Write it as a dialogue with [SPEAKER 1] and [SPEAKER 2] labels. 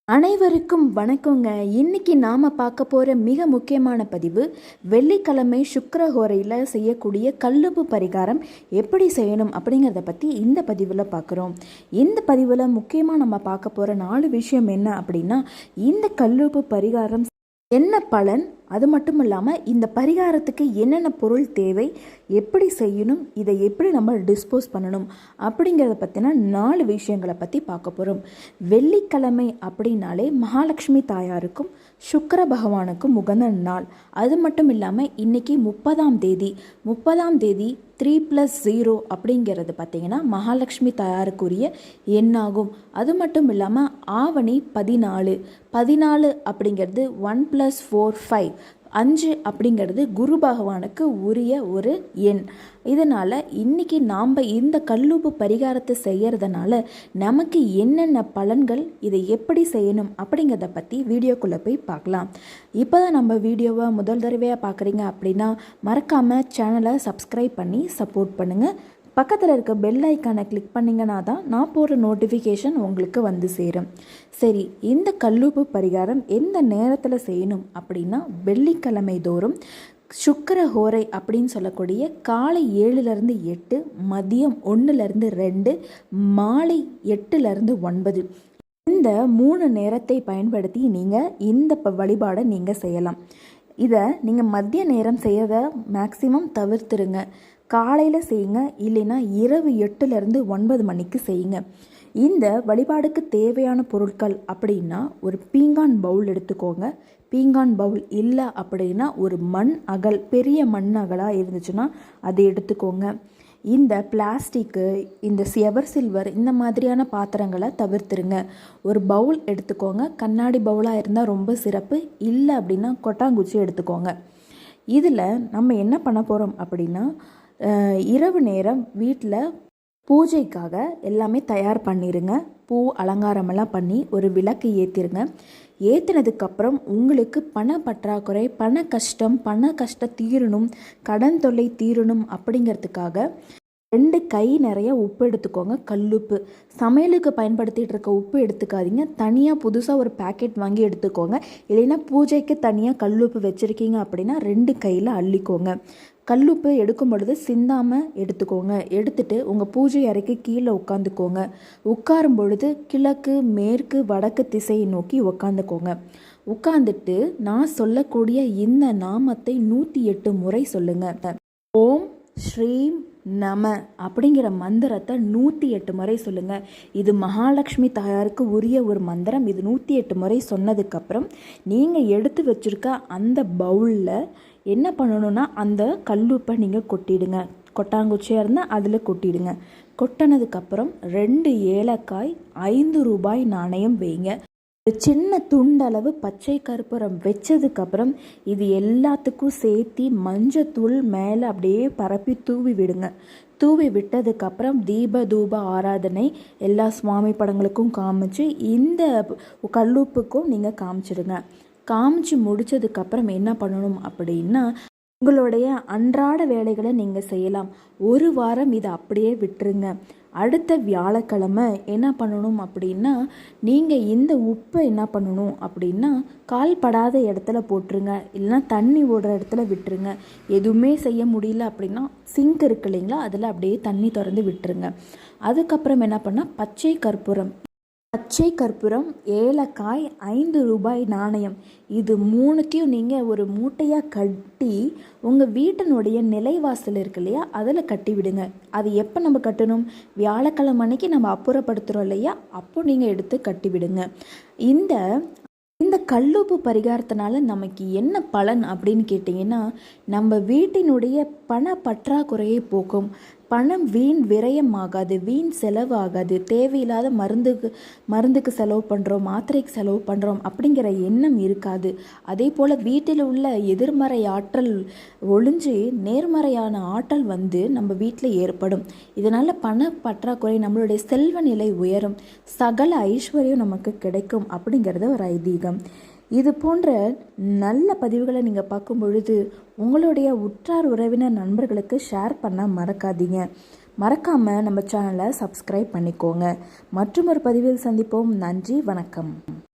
[SPEAKER 1] அனைவருக்கும் வணக்கங்க. இன்னைக்கு நாம் பார்க்க போகிற மிக முக்கியமான பதிவு, வெள்ளிக்கிழமை சுக்கிரஹோரையில் செய்யக்கூடிய கல்லுப்பு பரிகாரம் எப்படி செய்யணும் அப்படிங்கிறத பற்றி இந்த பதிவில் பார்க்குறோம். இந்த பதிவில் முக்கியமாக நம்ம பார்க்க போகிற 4 விஷயம் என்ன அப்படின்னா, இந்த கல்லுப்பு பரிகாரம் என்ன பலன், அது மட்டும் இல்லாமல் இந்த பரிகாரத்துக்கு என்னென்ன பொருள் தேவை, எப்படி செய்யணும், இதை எப்படி நம்ம டிஸ்போஸ் பண்ணணும் அப்படிங்கிறத பற்றின 4 விஷயங்களை பற்றி பார்க்க போகிறோம். வெள்ளிக்கிழமை அப்படின்னாலே மகாலட்சுமி தாயாருக்கும் சுக்கிர பகவானுக்கும் உகந்த நாள். அது மட்டும் இல்லாமல் இன்றைக்கி 30ஆம் தேதி 3+0 அப்படிங்கிறது பார்த்திங்கன்னா மகாலட்சுமி தாயாருக்குரிய எண்ணாகும். அது மட்டும் இல்லாமல் ஆவணி 14 அப்படிங்கிறது 1+4 5 5 அப்படிங்கிறது குரு பகவானுக்கு உரிய ஒரு எண். இதனால் இன்றைக்கி நாம் இந்த கல்லுப்பு பரிகாரத்தை செய்கிறதுனால நமக்கு என்னென்ன பலன்கள், இதை எப்படி செய்யணும் அப்படிங்கிறத பற்றி வீடியோக்குள்ளே போய் பார்க்கலாம். இப்போ தான் நம்ம வீடியோவை முதல் தடவையாக பார்க்குறீங்க அப்படின்னா மறக்காமல் சேனலை சப்ஸ்கிரைப் பண்ணி சப்போர்ட் பண்ணுங்கள். பக்கத்தில் இருக்க பெல் ஐக்கானை கிளிக் பண்ணிங்கன்னா தான் நான் போடுற நோட்டிஃபிகேஷன் உங்களுக்கு வந்து சேரும். சரி, இந்த கல்லுப்பு பரிகாரம் எந்த நேரத்தில் செய்யணும் அப்படின்னா, வெள்ளிக்கிழமை தோறும் சுக்கிரஹோரை அப்படின்னு சொல்லக்கூடிய காலை 7லேருந்து 8, மதியம் 1லேருந்து 2, மாலை 8லேருந்து 9 இந்த 3 நேரத்தை பயன்படுத்தி நீங்கள் இந்த வழிபாடை நீங்கள் செய்யலாம். இதை நீங்கள் மதிய நேரம் செய்யறத மேக்சிமம் தவிர்த்துருங்க. காலையில் செய்யுங்க, இல்லைன்னா இரவு 8லேருந்து 9 மணிக்கு செய்யுங்க. இந்த வழிபாடுக்கு தேவையான பொருட்கள் அப்படின்னா, ஒரு பீங்கான் பவுல் எடுத்துக்கோங்க. பீங்கான் பவுல் இல்லை அப்படின்னா ஒரு பெரிய மண் அகலாக இருந்துச்சுன்னா அதை எடுத்துக்கோங்க. இந்த பிளாஸ்டிக்கு, இந்த எவர் சில்வர் இந்த மாதிரியான பாத்திரங்களை தவிர்த்துருங்க. ஒரு பவுல் எடுத்துக்கோங்க. கண்ணாடி பவுலாக இருந்தால் ரொம்ப சிறப்பு. இல்லை அப்படின்னா கொட்டாங்குச்சி எடுத்துக்கோங்க. இதில் நம்ம என்ன பண்ண போகிறோம் அப்படின்னா, இரவு நேரம் வீட்டில் பூஜைக்காக எல்லாமே தயார் பண்ணிடுங்க. பூ அலங்காரமெல்லாம் பண்ணி ஒரு விளக்கு ஏற்றிருங்க. ஏற்றினதுக்கப்புறம் உங்களுக்கு பண பற்றாக்குறை, பண கஷ்டம் தீரணும், கடன் தொல்லை தீரணும் அப்படிங்கிறதுக்காக 2 கை நிறைய உப்பு எடுத்துக்கோங்க. கல்லுப்பு, சமையலுக்கு பயன்படுத்திகிட்டு இருக்க உப்பு எடுத்துக்காதீங்க. தனியாக புதுசாக ஒரு பேக்கெட் வாங்கி எடுத்துக்கோங்க. இல்லைன்னா பூஜைக்கு தனியாக கல்லுப்பு வச்சுருக்கீங்க அப்படின்னா 2 கையில் அள்ளிக்கோங்க. கல்லுப்பு எடுக்கும் பொழுது சிந்தாமல் எடுத்துக்கோங்க. எடுத்துட்டு உங்கள் பூஜை அறைக்கு கீழே உட்காந்துக்கோங்க. உட்காரும் பொழுது கிழக்கு, மேற்கு, வடக்கு திசையை நோக்கி உட்காந்துக்கோங்க. உட்காந்துட்டு நான் சொல்லக்கூடிய இந்த நாமத்தை 108 முறை சொல்லுங்கள். ஓம் ஸ்ரீம் நம அப்படிங்கிற மந்திரத்தை 108 முறை சொல்லுங்கள். இது மகாலட்சுமி தாயாருக்கு உரிய ஒரு மந்திரம். இது 108 முறை சொன்னதுக்கப்புறம் நீங்கள் எடுத்து வச்சுருக்க அந்த பவுலில் என்ன பண்ணணுன்னா, அந்த கல்லுப்பை நீங்கள் கொட்டிடுங்க. கொட்டாங்குச்சியாக இருந்தால் அதில் கொட்டிடுங்க. கொட்டினதுக்கப்புறம் 2 ஏலக்காய், 5 ரூபாய் நாணயம் வைங்க. ஒரு சின்ன துண்டளவு பச்சை கற்பூரம் வச்சதுக்கப்புறம் இது எல்லாத்துக்கும் சேர்த்து மஞ்சத்தூள் மேலே அப்படியே பரப்பி தூவி விடுங்க. தூவி விட்டதுக்கப்புறம் தூப ஆராதனை எல்லா சுவாமி படங்களுக்கும் காமிச்சு இந்த கல்லுப்புக்கும் நீங்கள் காமிச்சிடுங்க. காமிச்சு முடித்ததுக்கப்புறம் என்ன பண்ணணும் அப்படின்னா, உங்களுடைய அன்றாட வேலைகளை நீங்கள் செய்யலாம். 1 வாரம் இதை அப்படியே விட்டுருங்க. அடுத்த வியாழக்கிழமை என்ன பண்ணணும் அப்படின்னா, நீங்கள் இந்த உப்பை என்ன பண்ணணும் அப்படின்னா, கால் படாத இடத்துல போட்டுருங்க. இல்லைன்னா தண்ணி ஓடுற இடத்துல விட்டுருங்க. எதுவுமே செய்ய முடியல அப்படின்னா சிங்க் இருக்கு இல்லைங்களா, அதில் அப்படியே தண்ணி திறந்து விட்டுருங்க. அதுக்கப்புறம் என்ன பண்ணால் பச்சை கற்பூரம், ஏலக்காய், 5 ரூபாய் நாணயம், இது 3த்தையும் நீங்கள் ஒரு மூட்டையாக கட்டி உங்கள் வீட்டினுடைய நிலைவாசல் இருக்கு இல்லையா, அதில் கட்டி விடுங்க. அது எப்போ நம்ம கட்டணும்? வியாழக்கிழமை அன்னைக்கு நம்ம அப்புறப்படுத்துகிறோம் இல்லையா, அப்போ நீங்கள் எடுத்து கட்டி விடுங்க. இந்த கல்லுப்பு பரிகாரத்தினால நமக்கு என்ன பலன் அப்படின்னு கேட்டிங்கன்னா, நம்ம வீட்டினுடைய பண பற்றாக்குறையை போக்கும். பணம் வீண் விரயம் ஆகாது, வீண் செலவு ஆகாது. தேவையில்லாத மருந்துக்கு செலவு பண்ணுறோம், மாத்திரைக்கு செலவு பண்ணுறோம் அப்படிங்கிற எண்ணம் இருக்காது. அதே போல் வீட்டில் உள்ள எதிர்மறை ஆற்றல் ஒழிஞ்சு நேர்மறையான ஆற்றல் வந்து நம்ம வீட்டில் ஏற்படும். இதனால் பண பற்றாக்குறை, நம்மளுடைய செல்வ நிலை உயரும், சகல ஐஸ்வர்யம் நமக்கு கிடைக்கும் அப்படிங்கிறது ஒரு ஐதீகம். இது போன்ற நல்ல பதிவுகளை நீங்கள் பார்க்கும் பொழுது உங்களுடைய உற்றார் உறவினர் நண்பர்களுக்கு ஷேர் பண்ண மறக்காதீங்க. மறக்காமல் நம்ம சேனலை சப்ஸ்கிரைப் பண்ணிக்கோங்க. மற்றும் ஒரு பதிவில் சந்திப்போம். நன்றி, வணக்கம்.